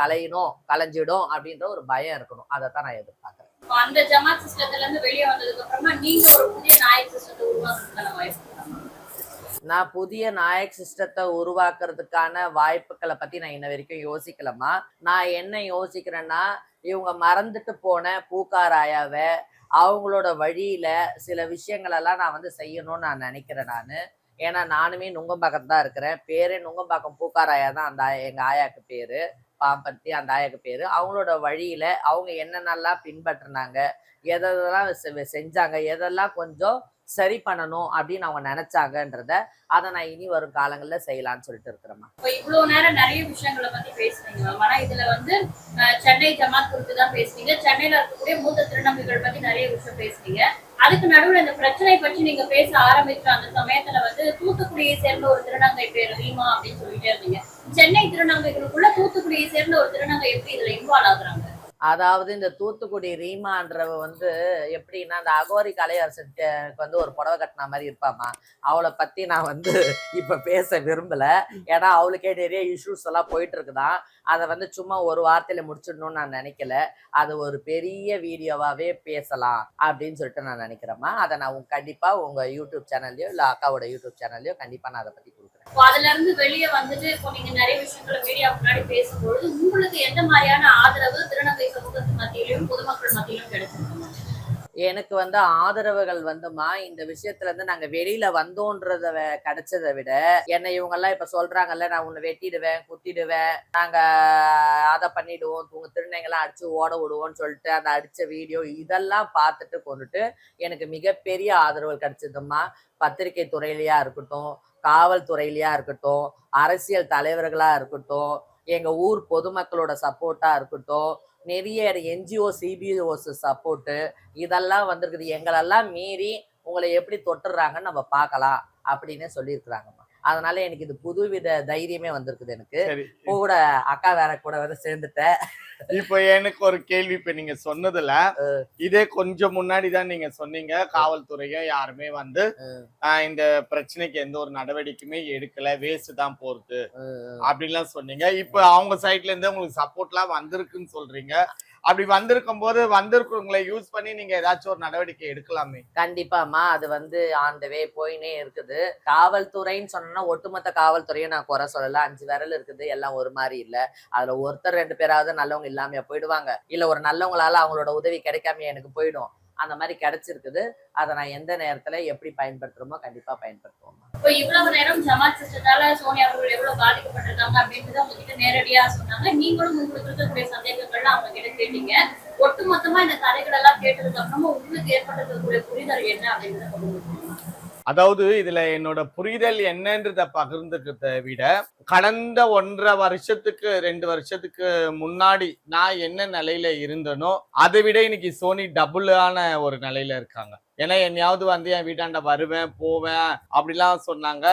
கலைஞ்சிடும் அப்படின்ற ஒரு பயம் இருக்கணும். அதைத்தான் நான் எதிர்பார்க்கிறேன். அந்த ஜமாத் சிஸ்டத்துல இருந்து வெளியே வந்ததுக்கு அப்புறமா நீங்க ஒரு புதிய நாயக் சிஸ்டத்தை உருவாக்குறதுக்கான வாய்ப்பு? நான் புதிய நாயக் சிஸ்டத்தை உருவாக்குறதுக்கான வாய்ப்புகளை பத்தி நான் இன்ன வரைக்கும் யோசிக்கலமா. நான் என்ன யோசிக்கிறேன்னா, இவங்க மறந்துட்டு போன பூக்காராயாவ அவங்களோட வழியில சில விஷயங்கள் எல்லாம் நான் வந்து செய்யணும்னு நான் நினைக்கிறேன். ஏன்னா நானுமே நுங்கம்பாக்கம் தான் இருக்கிறேன். பேரே நுங்கம்பாக்கம் பூக்காராயா தான் அந்த எங்க ஆயாக்கு பேரு, பாம்பத்தி அந்த ஆயாக்கு பேரு. அவங்களோட வழியில அவங்க என்னென்னலாம் பின்பற்றினாங்க, எதெல்லாம் செஞ்சாங்க, எதெல்லாம் கொஞ்சம் சரி பண்ணணும் அப்படின்னு அவங்க நினைச்சாங்கன்றத அதை நான் இனி வரும் காலங்கள்ல செய்யலாம்னு சொல்லிட்டு இருக்கிறேம்மா. இப்போ இவ்வளவு நேரம் நிறைய விஷயங்களை பத்தி பேசுறீங்க மேம். ஆனா இதுல வந்து சென்னை ஜமாத் குறித்து தான் பேசுனீங்க, சென்னையில இருக்கக்கூடிய மூத்த திருநங்கைகள் பத்தி நிறைய விஷயம் பேசுனீங்க. அதுக்கு நடுவுல இந்த பிரச்சனை பற்றி நீங்க பேச ஆரம்பிக்கிற அந்த சமயத்துல வந்து தூத்துக்குடியை சேர்ந்த ஒரு திருநங்கை பேர் ரீமா அப்படின்னு சொல்லிட்டே இருந்தீங்க. சென்னை திருநங்கைகளுக்குள்ள தூத்துக்குடியை சேர்ந்த ஒரு திருநங்கை எப்படி இதுல இன்வால்வ் ஆகுறாங்க? அதாவது இந்த தூத்துக்குடி ரீமான்றவ வந்து எப்படின்னா அந்த அகோரி கலையரசனுக்கு வந்து ஒரு புடவை கட்டின மாதிரி இருப்பாமா. அவளை பத்தி நான் வந்து இப்ப பேச விரும்பல. ஏன்னா அவளுக்கே நிறைய இஷ்யூஸ் எல்லாம் போயிட்டு இருக்குதான். அதை வந்து சும்மா ஒரு வார்த்தையில முடிச்சிடணும்னு நான் நினைக்கல. அது ஒரு பெரிய வீடியோவாவே பேசலாம் அப்படின்னு சொல்லிட்டு நான் நினைக்கிறேம்மா. அதை நான் கண்டிப்பா உங்க யூடியூப் சேனல்லையோ இல்ல அக்காவோட யூடியூப் சேனல்லையோ கண்டிப்பா நான் அதை பத்தி கொடுக்குறேன். அதுல இருந்து வெளியே வந்துட்டு இப்போ நீங்க நிறைய விஷயங்களை மீடியா முன்னாடி பேசும்பொழுது உங்களுக்கு எந்த மாதிரியான ஆதரவு திருநங்கை சமூகத்து மத்தியிலும் பொதுமக்கள் மத்தியிலும் கிடைச்சிருக்கு? எனக்கு வந்து ஆதரவுகள் வந்துமா இந்த விஷயத்துல இருந்து நாங்க வெளியில வந்தோன்றத கிடைச்சதை விட என்னை இவங்க எல்லாம் இப்ப சொல்றாங்கல்ல, நான் உன்னை வெட்டிடுவேன் குத்திடுவேன், நாங்க அதை பண்ணிடுவோம், உங்க திருநங்கைலாம் அடிச்சு ஓட விடுவோம்னு சொல்லிட்டு அந்த அடிச்ச வீடியோ இதெல்லாம் பார்த்துட்டு கொண்டுட்டு எனக்கு மிகப்பெரிய ஆதரவுகள் கிடைச்சதுமா. பத்திரிகை துறையிலயா இருக்கட்டும், காவல்துறையிலயா இருக்கட்டும், அரசியல் தலைவர்களா இருக்கட்டும், எங்க ஊர் பொதுமக்களோட சப்போர்ட்டா இருக்கட்டும், நிறைய என்ஜிஓ சிபிஓஸ் சப்போர்ட்டு இதெல்லாம் வந்திருக்குது. எங்களெல்லாம் மீறி உங்களை எப்படி தொட்டுறாங்கன்னு நம்ம பார்க்கலாம் அப்படின்னு சொல்லியிருக்கிறாங்கம்மா. அதனால எனக்கு இது புதுவித தைரியமே வந்திருக்குது. எனக்கு கூட அக்கா வேற கூட வந்து சேர்ந்துட்டேன். இப்ப எனக்கு ஒரு கேள்வி, இப்ப நீங்க சொன்னதுல இதே கொஞ்சம் முன்னாடிதான் நீங்க சொன்னீங்க காவல்துறையும் யாருமே வந்து இந்த பிரச்சனைக்கு எந்த ஒரு நடவடிக்கையுமே எடுக்கல, வேஸ்ட் தான் போறது அப்படின்லாம் சொன்னீங்க. இப்ப அவங்க சைட்ல இருந்து உங்களுக்கு சப்போர்ட் எல்லாம் வந்திருக்குன்னு சொல்றீங்க. அப்படி வந்திருக்கும் போது வந்திருக்கிறவங்களை யூஸ் பண்ணி நீங்க ஏதாச்சும் ஒரு நடவடிக்கை எடுக்கலாமே? கண்டிப்பாமா. அது வந்து ஆன் வே போயினே இருக்குது. காவல்துறைன்னு சொன்னா ஒட்டுமொத்த காவல்துறையும் நான் குறை சொல்லல. 5 விரல் இருக்குது, எல்லாம் ஒரு மாதிரி இல்ல. அதுல ஒருத்தர் 2 பேராவது நல்லவங்க இல்லாமையா போயிடுவாங்க, இல்ல ஒரு நல்லவங்களால அவங்களோட உதவி கிடைக்காம எனக்கு போயிடும். அந்த மாதிரி கிடைச்சிருக்குது. அதை நான் எந்த நேரத்துல எப்படி பயன்படுத்துறோமோ கண்டிப்பா பயன்படுத்துவோம். இப்போ இவ்வளவு நேரம் ஜமாத் சிஸ்டத்தால சோனியா அவர்கள் எவ்வளவு பாதிக்கப்பட்டிருக்காங்க அப்படின்றத உங்ககிட்ட நேரடியா சொன்னாங்க. நீங்களும் உங்களுக்கு இருக்கக்கூடிய சந்தேகங்கள்லாம் அவங்க கிட்ட கேட்டீங்க. ஒட்டுமொத்தமா இந்த கதைகள் எல்லாம் கேட்டதுக்கு அப்புறமா உங்களுக்கு ஏற்பட்டிருக்கக்கூடிய புரிதல் என்ன அப்படின்றத சொல்லுங்க. அதாவது இதுல என்னோட புரிதல் என்னன்றத பகிர்ந்துக்கிறத விட, கடந்த 1.5 வருஷத்துக்கு 2 வருஷத்துக்கு முன்னாடி நான் என்ன நிலையில இருந்தனோ அதை விட இன்னைக்கு சோனி டபுளான ஒரு நிலையில இருக்காங்க. ஏன்னா என்னையாவது வந்து என் வீட்டாண்ட வருவேன் போவேன் அப்படிலாம் சொன்னாங்க.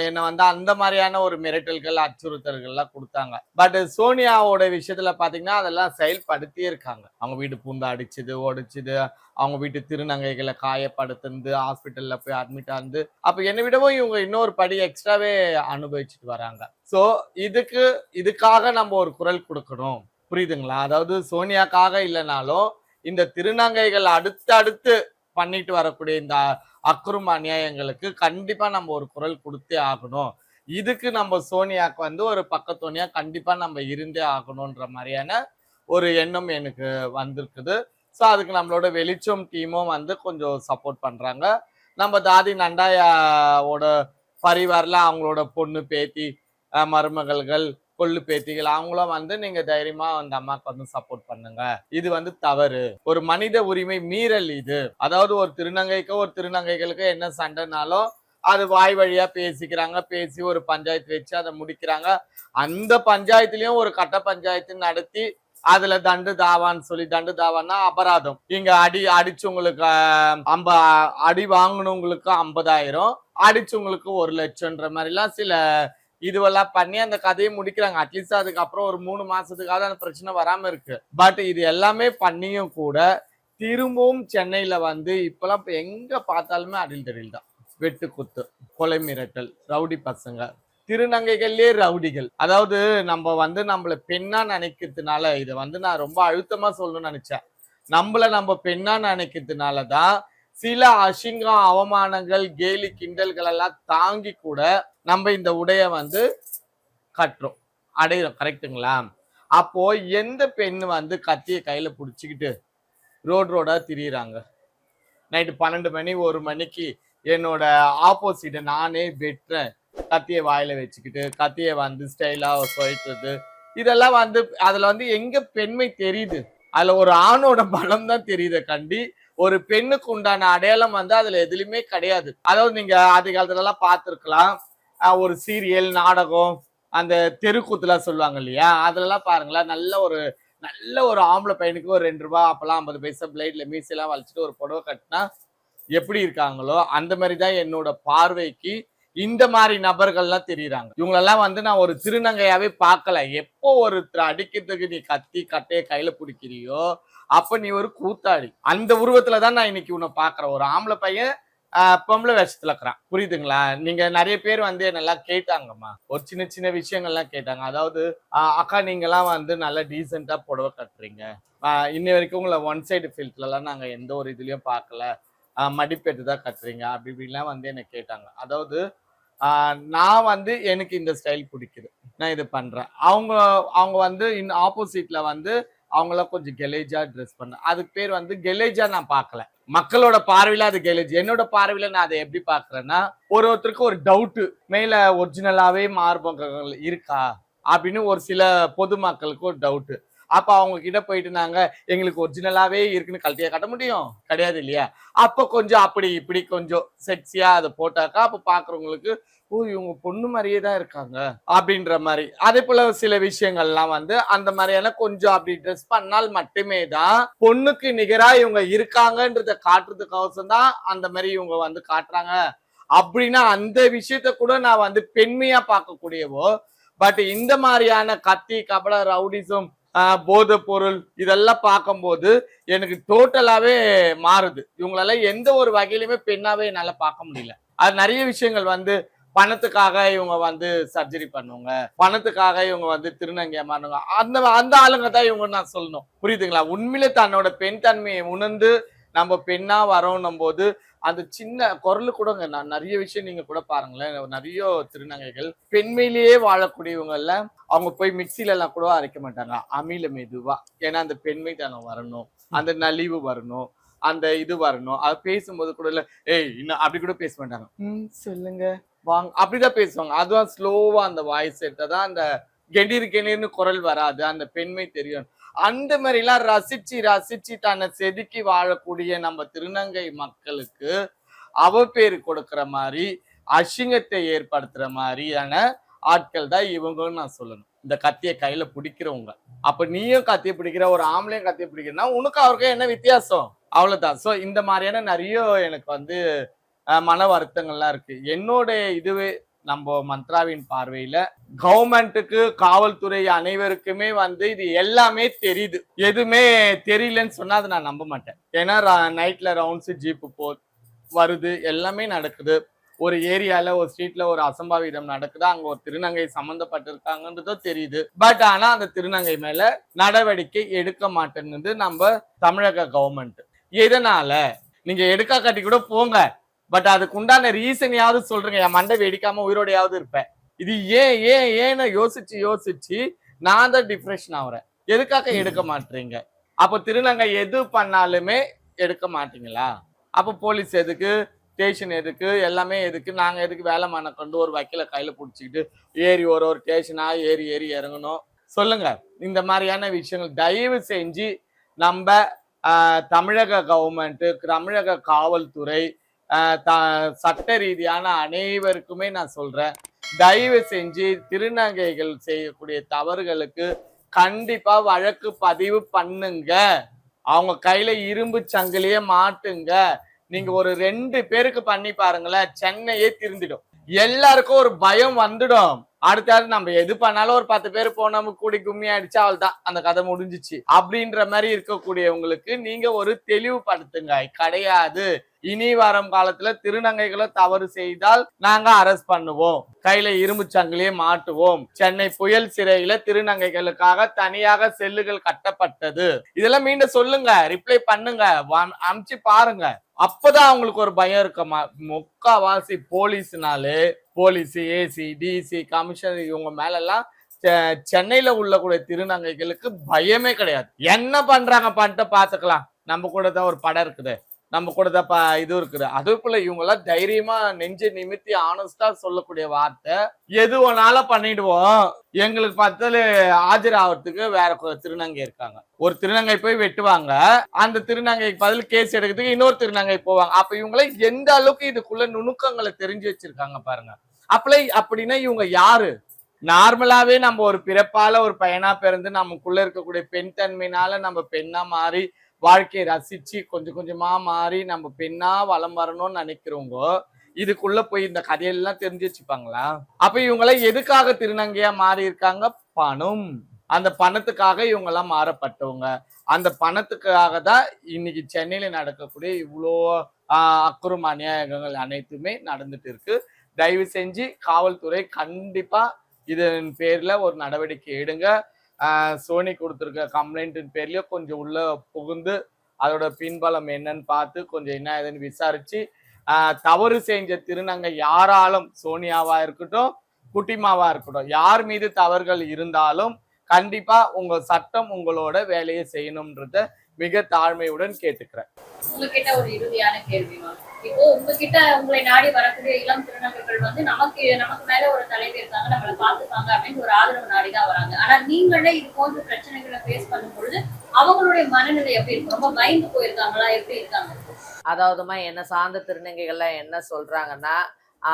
என்னை வந்து அந்த மாதிரியான ஒரு மிரட்டல்கள் அச்சுறுத்தல்கள்லாம் கொடுத்தாங்க. பட் சோனியாவோட விஷயத்துல பாத்தீங்கன்னா அதெல்லாம் செயல்படுத்தியே இருக்காங்க. அவங்க வீடு பூந்து அடிச்சுது ஒடிச்சுது, அவங்க வீட்டு திருநங்கைகளை காயப்படுத்துந்து ஹாஸ்பிட்டல்ல போய் அட்மிட் ஆகுது. அப்ப என்னை விடவும் இவங்க இன்னொரு படி எக்ஸ்ட்ராவே அனுபவிச்சுட்டு வராங்க. சோ இதுக்காக நம்ம ஒரு குரல் கொடுக்கணும், புரியுதுங்களா? அதாவது சோனியாக்காக இல்லைனாலும் இந்த திருநங்கைகள் அடுத்து பண்ணிட்டு வரக்கூடிய இந்த அக்குறும் அநியாயங்களுக்கு கண்டிப்பா நம்ம ஒரு குரல் கொடுத்தே ஆகணும். இதுக்கு நம்ம சோனியாக்கு வந்து ஒரு பக்கத்தோனியா கண்டிப்பா நம்ம இருந்தே ஆகணும்ன்ற மாதிரியான ஒரு எண்ணம் எனக்கு வந்திருக்குது. ஸோ அதுக்கு நம்மளோட வெளிச்சம் டீமும் வந்து கொஞ்சம் சப்போர்ட் பண்றாங்க. நம்ம தாதி நண்டாயாவோட பரிவாரில் அவங்களோட பொண்ணு பேத்தி மருமகள்கள் கொள்ளு பேத்திகள் அவங்களும் வந்து நீங்க தைரியமா அந்த அம்மாவுக்கு வந்து சப்போர்ட் பண்ணுங்க. இது வந்து தவறு, ஒரு மனித உரிமை மீறல் இது. அதாவது ஒரு திருநங்கைகளுக்கு என்ன சண்டைனாலும் அது வாய் வழியா பேசிக்கிறாங்க, பேசி ஒரு பஞ்சாயத்து வச்சு அதை முடிக்கிறாங்க. அந்த பஞ்சாயத்துலயும் ஒரு கட்ட பஞ்சாயத்து நடத்தி அதுல தண்டு தாவான்னா அபராதம். இங்க அடிச்சவங்களுக்கு அடி வாங்கினவங்களுக்கு 50,000, அடிச்சவங்களுக்கு 1 லட்சம்ன்ற மாதிரிலாம் சில இதுவெல்லாம் பண்ணி அந்த கதையை முடிக்கிறாங்க. அட்லீஸ்ட் அதுக்கப்புறம் ஒரு 3 மாசத்துக்காவது அந்த பிரச்சனை வராம இருக்கு. பட் இது எல்லாமே பண்ணியும் கூட திரும்பவும் சென்னையில வந்து இப்பெல்லாம் எங்க பார்த்தாலுமே அடில் தான், வெட்டு குத்து, கொலை மிரட்டல், ரவுடி பசங்க, திருநங்கைகள்லயே ரவுடிகள். அதாவது நம்ம வந்து நம்மள பெண்ணா நினைக்கிறதுனால, இதை வந்து நான் ரொம்ப அழுத்தமா சொல்லணும்னு நினைச்சேன், நம்ம பெண்ணா நினைக்கிறதுனாலதான் சில அசிங்கம் அவமானங்கள் கேலி கிண்டல்கள் எல்லாம் தாங்கி கூட நம்ம இந்த உடைய வந்து கட்டுறோம் அடையிறோம். கரெக்டுங்களா? அப்போ எந்த பெண் வந்து கத்திய கையில பிடிச்சிக்கிட்டு ரோடா திரியிறாங்க? நைட்டு 12 மணி 1 மணிக்கு என்னோட ஆப்போசிட்டை நானே வெட்டுறேன், கத்திய வாயில வச்சுக்கிட்டு கத்திய வந்து ஸ்டைலா சொல்லிட்டு, இதெல்லாம் வந்து அதுல வந்து எங்க பெண்மை தெரியுது? அதுல ஒரு ஆணோட பலம் தான் தெரியுது கண்டி, ஒரு பெண்ணுக்கு உண்டான அடையாளம் வந்து அதுல எதுலயுமே கிடையாது. அதாவது நீங்க ஆதி காலத்துல எல்லாம் பார்த்திருக்கலாம், ஒரு சீரியல் நாடகம் அந்த தெருக்கூத்துலாம் சொல்லுவாங்க இல்லையா, அதுல எல்லாம் பாருங்களேன், நல்ல ஒரு ஆம்பளை பையனுக்கு ஒரு 2 ரூபாய் அப்பெல்லாம் 50 பைசா பிளேட்ல மீசெல்லாம் வலிச்சுட்டு ஒரு புடவை கட்டினா எப்படி இருக்காங்களோ அந்த மாதிரிதான் என்னோட பார்வைக்கு இந்த மாதிரி நபர்கள்லாம் தெரியுறாங்க. இவங்களெல்லாம் வந்து நான் ஒரு திருநங்கையாவே பார்க்கல. எப்போ ஒருத்தர் அடிக்கிறதுக்கு நீ கத்தி கட்டைய கையில பிடிக்கிறியோ அப்ப நீ ஒரு கூத்தாடி. அந்த உருவத்துலதான் நான் இன்னைக்கு உன்னை பாக்குறேன். ஒரு ஆம்பளை பையன் பொம்பளை வேஷத்துல இருக்கிறான். புரியுதுங்களா? நீங்க நிறைய பேர் வந்து என்னெல்லாம் கேட்டாங்கம்மா, ஒரு சின்ன சின்ன விஷயங்கள்லாம் கேட்டாங்க. அதாவது அக்கா நீங்க எல்லாம் வந்து நல்லா டீசெண்டா புடவை கட்டுறீங்க, இன்ன வரைக்கும் உங்களை ஒன் சைடு ஃபில்ட்ல எல்லாம் நாங்க எந்த ஒரு இதுலயும் பார்க்கல, மடிப்பேட்டு தான் கட்டுறீங்க அப்படி இப்படிலாம் வந்து என்ன கேட்டாங்க. அதாவது நான் வந்து எனக்கு இந்த ஸ்டைல் பிடிக்குது, நான் இது பண்றேன். அவங்க வந்து ஆப்போசிட்ல வந்து அவங்கள கொஞ்சம் கெலேஜா ட்ரெஸ் பண்ண, அதுக்கு பேர் வந்து கெலேஜா நான் பார்க்கல. மக்களோட பார்வையில அது கெலேஜ். என்னோட பார்வையில நான் அதை எப்படி பாக்குறேன்னா, ஒருத்தருக்கு ஒரு டவுட், மேல ஒரிஜினலாவே மார்பகங்கள் இருக்கா அப்படின்னு ஒரு சில பொதுமக்களுக்கு ஒரு டவுட். அப்ப அவங்க கிட்ட போயிட்டு நாங்க எங்களுக்கு ஒரிஜினலாவே இருக்குன்னு கழட்டியா காட்ட முடியும் கிடையாது இல்லையா? அப்ப கொஞ்சம் அப்படி இப்படி கொஞ்சம் செக்ஸியா அதை போட்டாக்கா அப்ப பாக்குறவங்களுக்கு ஓ இவங்க பொண்ணு மாதிரியே தான் இருக்காங்க அப்படின்ற மாதிரி. அதே போல சில விஷயங்கள்லாம் வந்து அந்த மாதிரியான கொஞ்சம் அப்படி ட்ரெஸ் பண்ணால் மட்டுமே தான் பொண்ணுக்கு நிகரா இவங்க இருக்காங்கன்றத காட்டுறதுக்கோசம் தான் அந்த மாதிரி இவங்க வந்து காட்டுறாங்க அப்படின்னா அந்த விஷயத்த கூட நான் வந்து பெண்மையா பார்க்கக்கூடியவோ. பட் இந்த மாதிரியான கத்தி கபட ரவுடிசம் போதை பொருள் இதெல்லாம் பார்க்கும்போது எனக்கு டோட்டலாவே மாறுது. இவங்களெல்லாம் எந்த ஒரு வகையிலுமே பெண்ணாவே என்னால பார்க்க முடியல. அது நிறைய விஷயங்கள் வந்து பணத்துக்காக இவங்க வந்து சர்ஜரி பண்ணுவாங்க, பணத்துக்காக இவங்க வந்து திருநங்கையா மாறுவாங்க, அந்த அந்த ஆளுங்க தான் இவங்க நான் சொல்லணும். புரியுதுங்களா? உண்மையிலே தன்னோட பெண் தன்மையை உணர்ந்து நம்ம பெண்ணா வரோன்னும் போது அந்த சின்ன குரல் கூட நான் நிறைய விஷயம் நீங்க கூட பாருங்களேன், நிறைய திருநங்கைகள் பெண்மையிலேயே வாழக்கூடியவங்க எல்லாம் அவங்க போய் மிக்சில எல்லாம் கூட அரைக்க மாட்டாங்க, அமில மெதுவா. ஏன்னா அந்த பெண்மை தனம் வரணும், அந்த நலிவு வரணும், அந்த இது வரணும். அது பேசும்போது கூட இல்ல ஏய் இன்னும் அப்படி கூட பேச மாட்டாங்க, சொல்லுங்க வாங்க அப்படிதான் பேசுவாங்க. அதுவும் ஸ்லோவா அந்த வாய்ஸ் எடுத்தாதான் அந்த கெண்டீர்னு குரல் வராது, அந்த பெண்மை தெரியும். அந்த மாதிரி எல்லாம் ரசிச்சு ரசிச்சு தன்னை செதுக்கி வாழக்கூடிய நம்ம திருநங்கை மக்களுக்கு அவப்பேறு கொடுக்கிற மாதிரி அசிங்கத்தை ஏற்படுத்துற மாதிரியான ஆட்கள் தான் இவங்கன்னு நான் சொல்லணும். இந்த கத்தியை கையில பிடிக்கிறவங்க. அப்ப நீயும் கத்தியை பிடிக்கிற, ஒரு ஆம்பளையும் கத்தியை பிடிக்கிறனா உனக்கு அவருக்கு என்ன வித்தியாசம்? அவ்வளவுதான். சோ இந்த மாதிரியான நிறைய எனக்கு வந்து மன வருத்தங்கள்லாம் இருக்கு. என்னோட இதுவே நம்ம மந்த்ராவின் பார்வையில கவர்மெண்ட்டுக்கு காவல்துறை அனைவருக்குமே வந்து இது எல்லாமே தெரியுது. எதுவுமே தெரியலன்னு சொன்னா அதை நான் நம்ப மாட்டேன். ஏன்னா நைட்ல ரவுண்ட்ஸ் ஜீப்பு வருது, எல்லாமே நடக்குது. ஒரு ஏரியால ஒரு ஸ்ட்ரீட்ல ஒரு அசம்பாவிதம் நடக்குது, அங்க ஒரு திருநங்கை சம்பந்தப்பட்டிருக்காங்கன்றதோ தெரியுது. பட் ஆனா அந்த திருநங்கை மேல நடவடிக்கை எடுக்க மாட்டேங்குது நம்ம தமிழக கவர்மெண்ட். எதனால? நீங்க எடுக்கா காட்டி கூட போங்க, பட் அதுக்கு உண்டான ரீசனையாவது சொல்றீங்க. என் மண்டை வெடிக்காம உயிரோடையாவது இருப்பேன். இது ஏன்னு யோசிச்சு நான் தான் டிப்ரெஷன் ஆகுறேன். எதுக்காக எடுக்க மாட்டீங்க? அப்ப திருநங்கை எது பண்ணாலுமே எடுக்க மாட்டீங்களா? அப்ப போலீஸ் எதுக்கு, ஸ்டேஷன் எதுக்கு, எல்லாமே எதுக்கு? நாங்க எதுக்கு வேலை மன கொண்டு ஒரு வக்கீல கையில பிடிச்சிக்கிட்டு ஏறி ஒரு ஸ்டேஷனா ஏறி இறங்கணும்? சொல்லுங்க. இந்த மாதிரியான விஷயங்கள் தயவு செஞ்சு நம்ம தமிழக கவர்மெண்ட், தமிழக காவல்துறை, சட்ட ரீதியான அனைவருக்குமே நான் சொல்றேன், தயவு செஞ்சு திருநங்கைகள் செய்யக்கூடிய தவறுகளுக்கு கண்டிப்பா வழக்கு பதிவு பண்ணுங்க. அவங்க கையில இரும்பு சங்கிலியே மாட்டுங்க. நீங்க ஒரு 2 பேருக்கு பண்ணி பாருங்களேன், சென்னையே திருந்திடும். எல்லாருக்கும் ஒரு பயம் வந்துடும். அடுத்தாது நம்ம எது பண்ணாலும் ஒரு 10 பேர் போனோம் கூடி கும்மி அடிச்சா அவள் தான் அந்த கதை முடிஞ்சிச்சு அப்படின்ற மாதிரி இருக்கக்கூடியவங்களுக்கு நீங்க ஒரு தெளிவுபடுத்துங்க. கிடையாது, இனி வரும் காலத்துல திருநங்கைகளை தவறு செய்தால் நாங்க அரெஸ்ட் பண்ணுவோம், கையில இரும்பு சங்கிலியே மாட்டுவோம். சென்னை புயல் சிறையில திருநங்கைகளுக்காக தனியாக செல்லுகள் கட்டப்பட்டது. இதெல்லாம் மீண்டும் சொல்லுங்க, ரிப்ளை பண்ணுங்க, அனுப்பிச்சு பாருங்க. அப்பதான் அவங்களுக்கு ஒரு பயம் இருக்குமா. முக்காவாசி போலீஸ்னாலே போலீஸ், ஏசி, டிசி, கமிஷனர் இவங்க மேல எல்லாம் சென்னையில உள்ளக்கூடிய திருநங்கைகளுக்கு பயமே கிடையாது. என்ன பண்றாங்க பண்ணிட்டு பாத்துக்கலாம், நம்ம கூட தான் ஒரு படம் இருக்குது, நம்ம கூட தான் இது இருக்குது. அதுக்குள்ள இவங்க எல்லாம் தைரியமா நெஞ்சு நிமித்தி ஆனஸ்டா சொல்லக்கூடிய வார்த்தை, எது ஒன்னாலும் பண்ணிடுவோம், எங்களுக்கு பத்தல ஆஜர் ஆகிறதுக்கு வேற திருநங்கை இருக்காங்க. ஒரு திருநங்கை போய் வெட்டுவாங்க, அந்த திருநங்கைக்கு பதில் கேஸ் எடுக்கிறதுக்கு இன்னொரு திருநங்கை போவாங்க. அப்ப இவங்கள எந்த அளவுக்கு இதுக்குள்ள நுணுக்கங்களை தெரிஞ்சு வச்சிருக்காங்க பாருங்க. அப்படின்னா இவங்க யாரு? நார்மலாவே நம்ம ஒரு பிறப்பால ஒரு பையனா பிறந்து நமக்குள்ள இருக்கக்கூடிய பெண் தன்மையினால நம்ம பெண்ணா மாறி வாழ்க்கையை ரசிச்சு கொஞ்சம் கொஞ்சமா மாறி நம்ம பெண்ணா வளம் வரணும்னு நினைக்கிறவங்க இதுக்குள்ள போய் இந்த கதையெல்லாம் தெரிஞ்சு வச்சுப்பாங்களா? அப்ப இவங்க எதுக்காக திருநங்கையா மாறி இருக்காங்க? பணம். அந்த பணத்துக்காக இவங்க எல்லாம் மாறப்பட்டவங்க. அந்த பணத்துக்காக தான் இன்னைக்கு சென்னையில நடக்கக்கூடிய இவ்வளோ அக்குறும் அநியாயங்கள் அனைத்துமே நடந்துட்டு இருக்கு. தயவு செஞ்சு காவல்துறை கண்டிப்பா இதன் பேர்ல ஒரு நடவடிக்கை எடுங்க. சோனி கொடுத்துருக்க கம்ப்ளைண்ட்டின் பேர்லயோ கொஞ்சம் உள்ள புகுந்து அதோட பின்பலம் என்னன்னு பார்த்து கொஞ்சம் என்ன ஏதுன்னு விசாரிச்சு தவறு செஞ்ச திருநங்கை யாராலும், சோனியாவா இருக்கட்டும் குட்டிமாவா இருக்கட்டும், யார் மீது தவறுகள் இருந்தாலும் கண்டிப்பா உங்க சட்டம் உங்களோட வேலையை செய்யணும்ன்றத மிக தாழ்மையுடன் கேட்டுக்கிறேன். உங்ககிட்ட ஒரு இறுதியான கேள்விமா, இப்போ உங்ககிட்ட உங்களை நாடி வரக்கூடிய இளம் திருநங்கைகள் வந்து நமக்கு மேல ஒரு தலைவி இருக்காங்க, நம்மளை பாத்துக்காங்க அப்படின்னு ஒரு ஆதரவு நாடிதான் வராங்க. ஆனா நீங்களே இது போன்ற பிரச்சனைகளை ஃபேஸ் பண்ணும் பொழுது அவங்களுடைய மனநிலை எப்படி இருக்கும்? ரொம்ப பயந்து போயிருக்காங்களா? எப்படி இருக்காங்க? அதாவதுமா என்ன சார்ந்த திருநங்கைகள்லாம் என்ன சொல்றாங்கன்னா,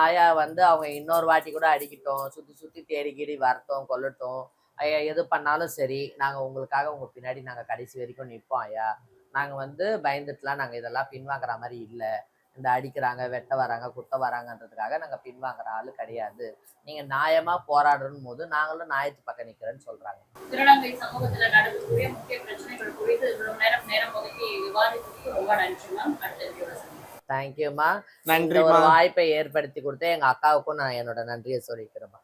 ஆயா வந்து அவங்க இன்னொரு வாட்டி கூட அடிக்கட்டும், சுத்தி சுத்தி தேடிக்கிடி வரட்டும் கொல்லட்டும், ஐயா எது பண்ணாலும் சரி, நாங்க உங்களுக்காக உங்க பின்னாடி நாங்க கடைசி வரைக்கும் நிற்போம் ஐயா, நாங்க வந்து பயந்துட்டுலாம் நாங்க இதெல்லாம் பின்வாங்குற மாதிரி இல்லை, இந்த அடிக்கிறாங்க வெட்ட வராங்க குத்த வராங்கன்றதுக்காக நாங்க பின்வாங்குற ஆளு கிடையாது, நீங்க நியாயமா போராடணும் போது நாங்களும் நியாயத்து பக்கம் நிக்கிறேன்னு சொல்றாங்க. திருநங்கை சமூகத்துல நடக்கக்கூடிய முக்கிய பிரச்சனைகள் குறித்து இவ்வளவு நேரம் ஒதுக்கி விவாதித்ததுக்கு ரொம்ப நன்றி மேம். தேங்க்யூமா. நன்றி. ஒரு வாய்ப்பை ஏற்படுத்தி கொடுத்து எங்க அக்காவுக்கும் நான் என்னோட நன்றியை சொல்லிக்கிறேன்.